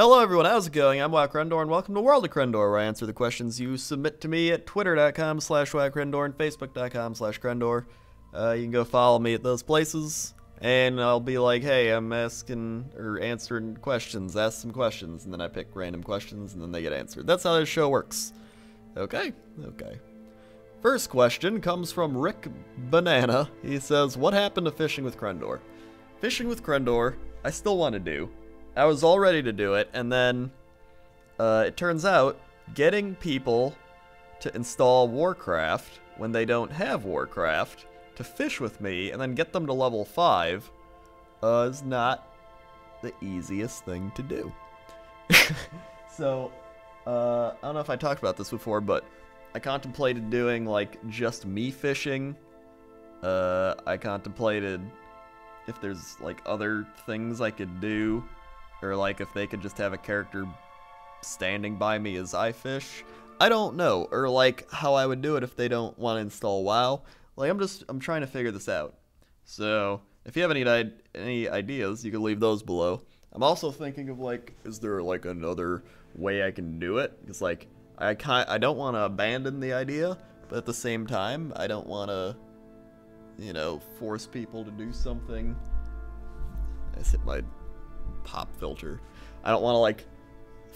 Hello everyone, how's it going? I'm WoWcrendor and welcome to World of Crendor, where I answer the questions you submit to me at twitter.com/WoWcrendor and facebook.com/Crendor. You can go follow me at those places, and I'll be like, hey, I'm asking, or answering questions, ask some questions, and then I pick random questions, and then they get answered. That's how this show works. Okay. First question comes from Rick Banana. He says, what happened to Fishing with Crendor? Fishing with Crendor, I still want to do. I was all ready to do it, and then it turns out getting people to install Warcraft when they don't have Warcraft to fish with me and then get them to level 5 is not the easiest thing to do. So, I don't know if I talked about this before, but I contemplated doing, like, just me fishing. I contemplated if there's, like, other things I could do. Or, like, if they could just have a character standing by me as I fish. I don't know. Or, like, how I would do it if they don't want to install WoW. Like, I'm trying to figure this out. So, if you have any ideas, you can leave those below. I'm also thinking of, like, is there, like, another way I can do it? Because, like, I don't want to abandon the idea, but at the same time, I don't want to, you know, force people to do something. I just hit my pop filter. I don't want to, like,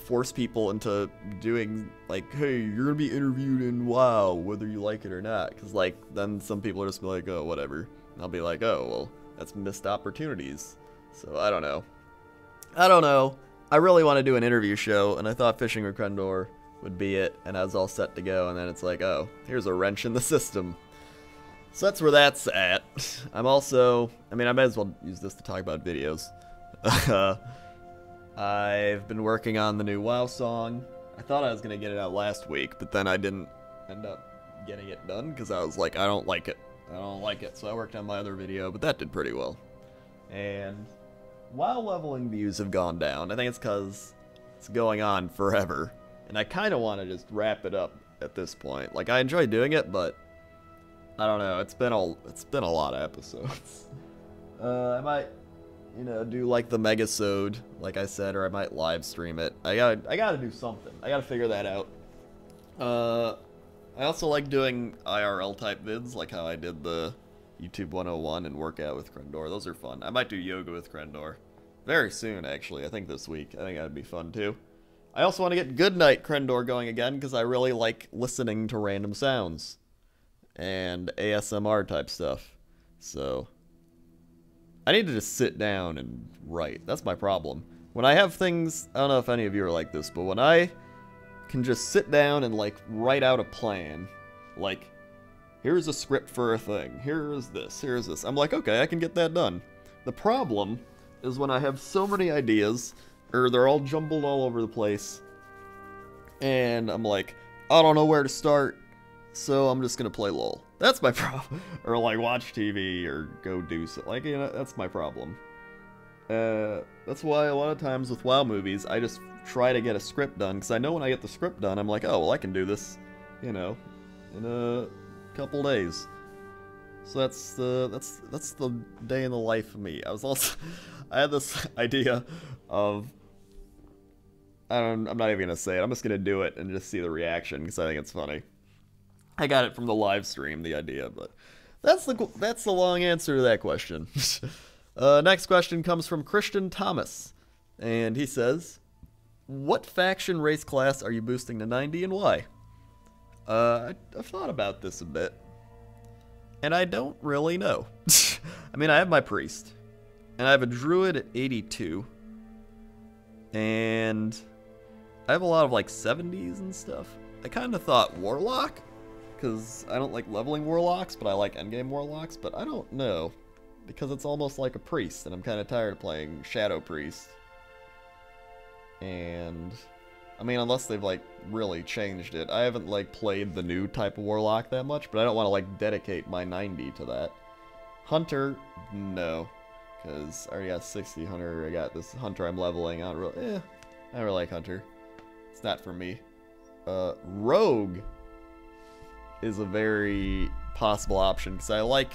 force people into doing, like, hey, you're gonna be interviewed in WoW whether you like it or not, because, like, then some people are just be like, oh, whatever, and I'll be like, oh, well, that's missed opportunities. So I don't know. I really want to do an interview show, and I thought Fishing with Crendor would be it, and I was all set to go, and then it's like, oh, here's a wrench in the system. So that's where that's at. I'm also, I mean, I might as well use this to talk about videos. I've been working on the new WoW song. I thought I was going to get it out last week, but then I didn't end up getting it done because I was like, I don't like it. So I worked on my other video, but that did pretty well. And WoW leveling views have gone down. I think it's because it's going on forever. And I kind of want to just wrap it up at this point. Like, I enjoy doing it, but I don't know. It's been a lot of episodes. I might, you know, do like the megasode, like I said, or I might live stream it. I gotta do something. I gotta figure that out. I also like doing IRL type vids, like how I did the YouTube 101 and workout with Crendor. Those are fun. I might do yoga with Crendor very soon, actually. I think this week. I think that'd be fun too. I also want to get Goodnight Crendor going again because I really like listening to random sounds and ASMR type stuff. So I need to just sit down and write. That's my problem. When I have things, I don't know if any of you are like this, but when I can just sit down and, like, write out a plan, like, here's a script for a thing, here's this, I'm like, okay, I can get that done. The problem is when I have so many ideas, or they're all jumbled all over the place, and I'm like, I don't know where to start, so I'm just gonna play LOL. That's my problem. Or, like, watch TV or go do something. Like, you know, that's my problem. That's why a lot of times with WoW movies, I just try to get a script done, because I know when I get the script done, I'm like, oh, well, I can do this, you know, in a couple days. So that's the day in the life of me. I had this idea of, I'm not even gonna say it. I'm just gonna do it and just see the reaction, because I think it's funny. I got it from the live stream, the idea, but that's the long answer to that question. Next question comes from Christian Thomas, and he says, what faction race class are you boosting to 90 and why? I've thought about this a bit, and I don't really know. I mean, I have my priest, and I have a druid at 82, and I have a lot of, like, 70s and stuff. I kind of thought warlock, because I don't like leveling warlocks, but I like endgame warlocks, but I don't know, because it's almost like a priest, and I'm kind of tired of playing shadow priest. And I mean, unless they've, like, really changed it. I haven't, like, played the new type of warlock that much, but I don't want to, like, dedicate my 90 to that. Hunter, no, because I already got 60 hunter. I got this hunter I'm leveling. I don't really like hunter. It's not for me. Rogue is a very possible option, because I like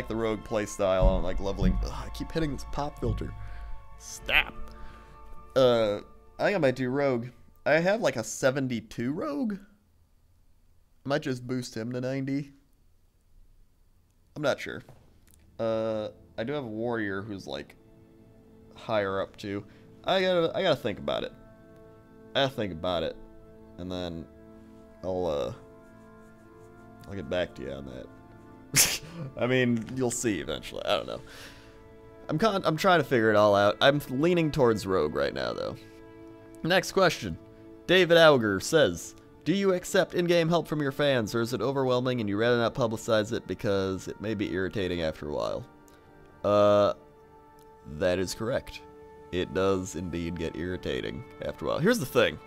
the rogue playstyle. I don't like leveling. Ugh, I keep hitting this pop filter. Stop. I think I might do Rogue. I have like a 72 Rogue. I might just boost him to 90. I'm not sure. I do have a Warrior who's like higher up too. I gotta think about it. And then I'll get back to you on that. I mean, you'll see eventually. I don't know. I'm trying to figure it all out. I'm leaning towards Rogue right now, though. Next question. David Auger says, do you accept in-game help from your fans, or is it overwhelming and you rather not publicize it because it may be irritating after a while? That is correct. It does indeed get irritating after a while. Here's the thing.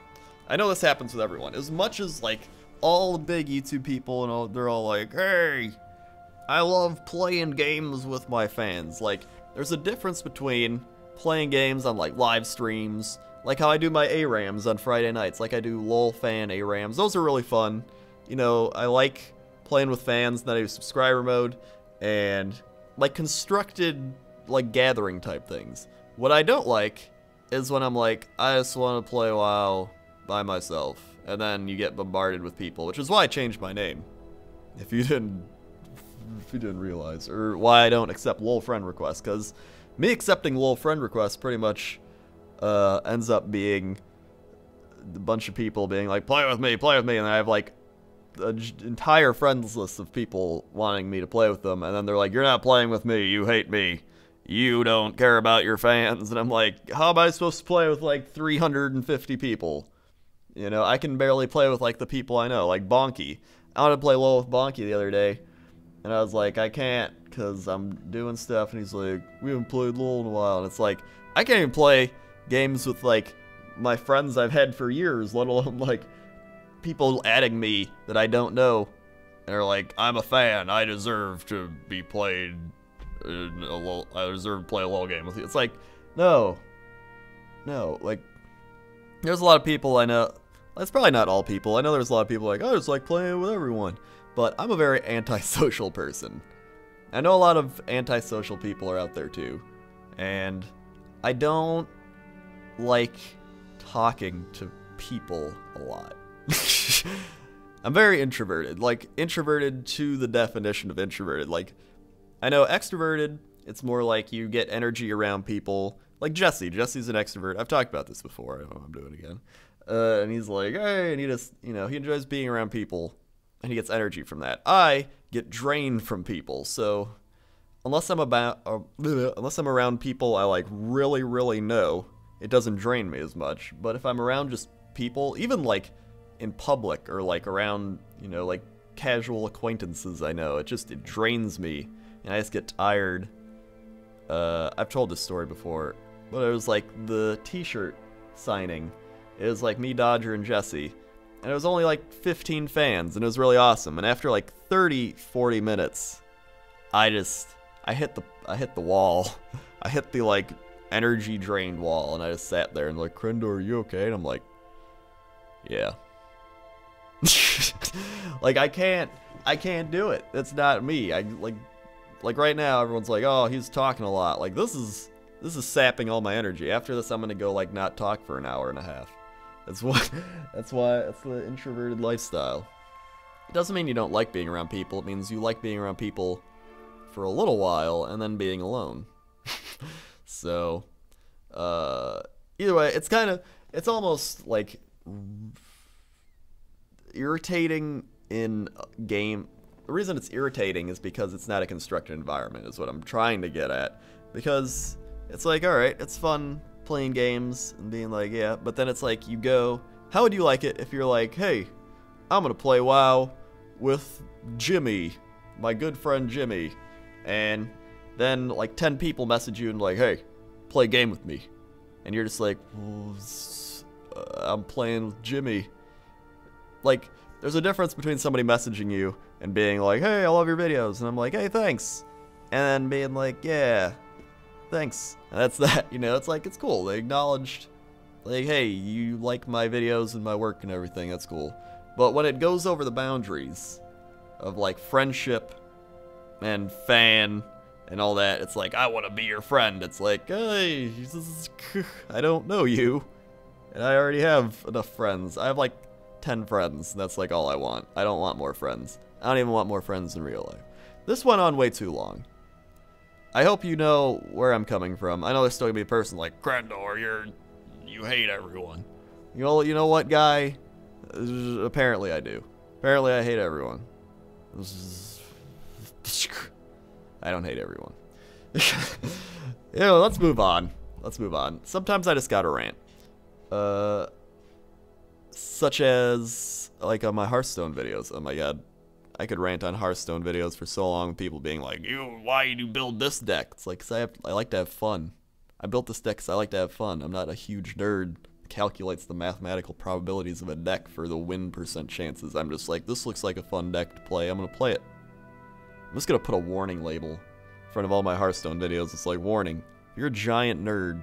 I know this happens with everyone. As much as, like, all the big YouTube people and all, they're all like, hey, I love playing games with my fans. Like, there's a difference between playing games on, like, live streams, like how I do my ARAMs on Friday nights, like I do LOL fan ARAMs. Those are really fun. You know, I like playing with fans, and then I do subscriber mode, and, like, constructed, like, gathering type things. What I don't like is when I'm like, I just want to play WoW by myself, and then you get bombarded with people, which is why I changed my name. If you didn't realize, or why I don't accept LOL friend requests, because me accepting LOL friend requests pretty much ends up being a bunch of people being like, play with me, and then I have like an entire friends list of people wanting me to play with them, and then they're like, you're not playing with me, you hate me, you don't care about your fans, and I'm like, how am I supposed to play with like 350 people? You know, I can barely play with like the people I know, like Bonky. I wanted to play LOL with Bonky the other day, and I was like, I can't, because I'm doing stuff, and he's like, we haven't played LOL in a while, and it's like, I can't even play games with, like, my friends I've had for years, let alone, like, people adding me that I don't know, and are like, I'm a fan, I deserve to be played, I deserve to play a LOL game with you. It's like, no, like, there's a lot of people I know, it's probably not all people, I know there's a lot of people like, I just like playing with everyone, but I'm a very antisocial person. I know a lot of antisocial people are out there too, and I don't like talking to people a lot. I'm very introverted, like introverted to the definition of introverted. Like, I know extroverted, it's more like you get energy around people. Like Jesse's an extrovert. I've talked about this before. I don't know if I'm doing it again. And he's like, hey, and he just, you know, he enjoys being around people, and he gets energy from that. I get drained from people, so unless I'm around people I like really know, it doesn't drain me as much. But if I'm around just people, even like in public or like around, you know, like casual acquaintances I know, it drains me, and I just get tired. I've told this story before, but it was like the t-shirt signing. It was like me, Dodger, and Jesse, and it was only like 15 fans, and it was really awesome. And after like 30-40 minutes, I hit the wall. I hit the like energy drained wall, and I just sat there and like, Crendor, are you okay? And I'm like, yeah. Like, I can't do it. That's not me. I like right now everyone's like, oh, he's talking a lot. Like, this is sapping all my energy. After this, I'm gonna go like not talk for an hour and a half. That's the introverted lifestyle. It doesn't mean you don't like being around people. It means you like being around people for a little while and then being alone. So, either way, it's almost like irritating in a game. The reason it's irritating is because it's not a constructed environment, is what I'm trying to get at. Because it's like, alright, it's fun playing games and being like, yeah, but then it's like, you go, how would you like it if you're like, hey, I'm gonna play WoW with Jimmy, my good friend Jimmy, and then like 10 people message you and like, hey, play a game with me, and you're just like, well, I'm playing with Jimmy. Like, there's a difference between somebody messaging you and being like, hey, I love your videos, and I'm like, hey, thanks, and then being like, yeah, thanks. And that's that, you know. It's like, it's cool, they acknowledged, like, hey, you like my videos and my work and everything, that's cool. But when it goes over the boundaries of like friendship and fan and all that, it's like, I want to be your friend. It's like, hey, I don't know you. And I already have enough friends. I have like 10 friends. That's like all I want. I don't want more friends. I don't even want more friends in real life. This went on way too long. I hope you know where I'm coming from. I know there's still gonna be a person like, Crendor, you hate everyone. You know what, guy? Apparently I do. Apparently I hate everyone. I don't hate everyone. Let's move on. Let's move on. Sometimes I just gotta rant. Such as, like, on my Hearthstone videos. Oh my god. I could rant on Hearthstone videos for so long, people being like, why you build this deck? It's like, 'cause I like to have fun. I built this deck because I like to have fun. I'm not a huge nerd that calculates the mathematical probabilities of a deck for the win % chances. I'm just like, this looks like a fun deck to play. I'm going to play it. I'm just going to put a warning label in front of all my Hearthstone videos. It's like, warning, if you're a giant nerd,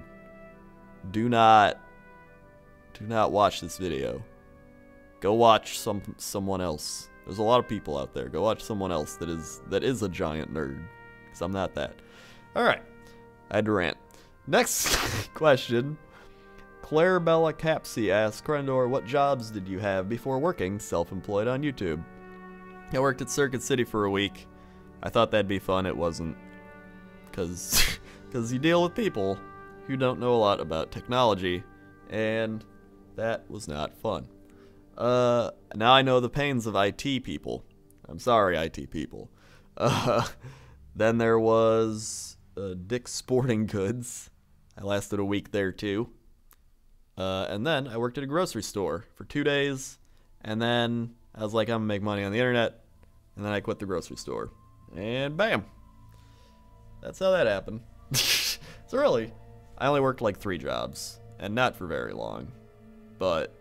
do not watch this video. Go watch someone else. There's a lot of people out there. Go watch someone else that is a giant nerd, because I'm not that. Alright, I had to rant. Next question. Clarabella Capsy asks, Crendor, what jobs did you have before working self-employed on YouTube? I worked at Circuit City for a week. I thought that'd be fun. It wasn't. Because you deal with people who don't know a lot about technology, and that was not fun. Now I know the pains of IT people. I'm sorry, IT people. Then there was Dick's Sporting Goods. I lasted a week there too. And then I worked at a grocery store for 2 days, and then I was like, I'm gonna make money on the internet, and then I quit the grocery store. And bam! That's how that happened. So really, I only worked like 3 jobs, and not for very long. But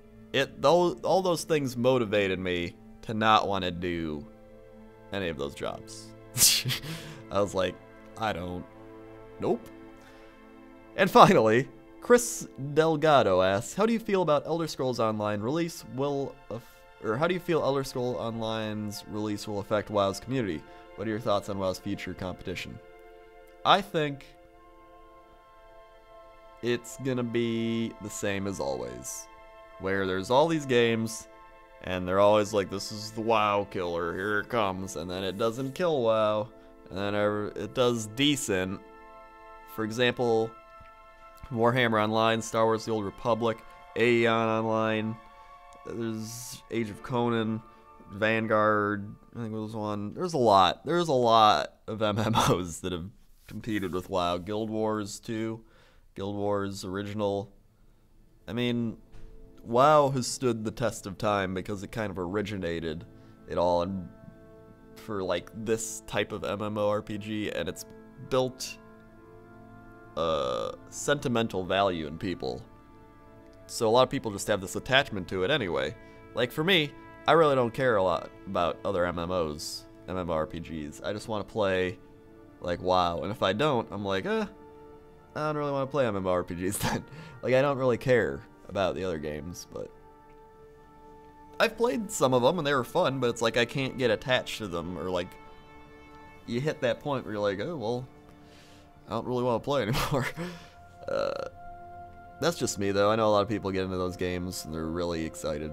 all those things motivated me to not want to do any of those jobs. I was like, nope. And finally, Chris Delgado asks, how do you feel about Elder Scrolls Online release how do you feel Elder Scrolls Online's release will affect WoW's community? What are your thoughts on WoW's future competition? I think it's gonna be the same as always, where there's all these games, and they're always like, this is the WoW killer, here it comes, and then it doesn't kill WoW, and then it does decent. For example, Warhammer Online, Star Wars The Old Republic, Aeon Online, there's Age of Conan, Vanguard, I think there was one. There's a lot of MMOs that have competed with WoW. Guild Wars 2, Guild Wars Original. I mean, WoW has stood the test of time because it kind of originated it all for like this type of MMORPG, and it's built sentimental value in people. So a lot of people just have this attachment to it anyway. Like for me, I really don't care a lot about other MMORPGs. I just want to play like WoW, and if I don't, I'm like, I don't really want to play MMORPGs then. Like, I don't really care about the other games, but I've played some of them and they were fun, but it's like I can't get attached to them, or like you hit that point where you're like, oh well, I don't really want to play anymore. That's just me though. I know a lot of people get into those games and they're really excited,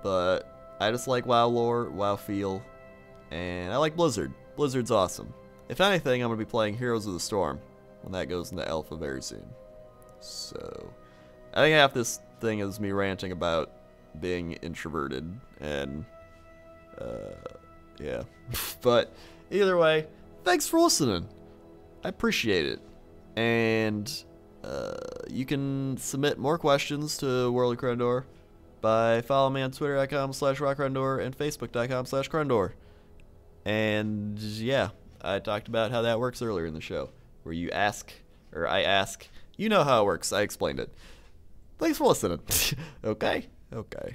but I just like WoW lore, WoW feel, and I like Blizzard. Blizzard's awesome. If anything, I'm going to be playing Heroes of the Storm when that goes into alpha very soon. So, I think half this thing is me ranting about being introverted, and, yeah. But, either way, thanks for listening. I appreciate it. And, you can submit more questions to World of Crendor by following me on twitter.com/WoWcrendor and facebook.com/Crendor. And, yeah. I talked about how that works earlier in the show, where you ask, or I ask, you know how it works, I explained it. Thanks for listening. Okay? Okay.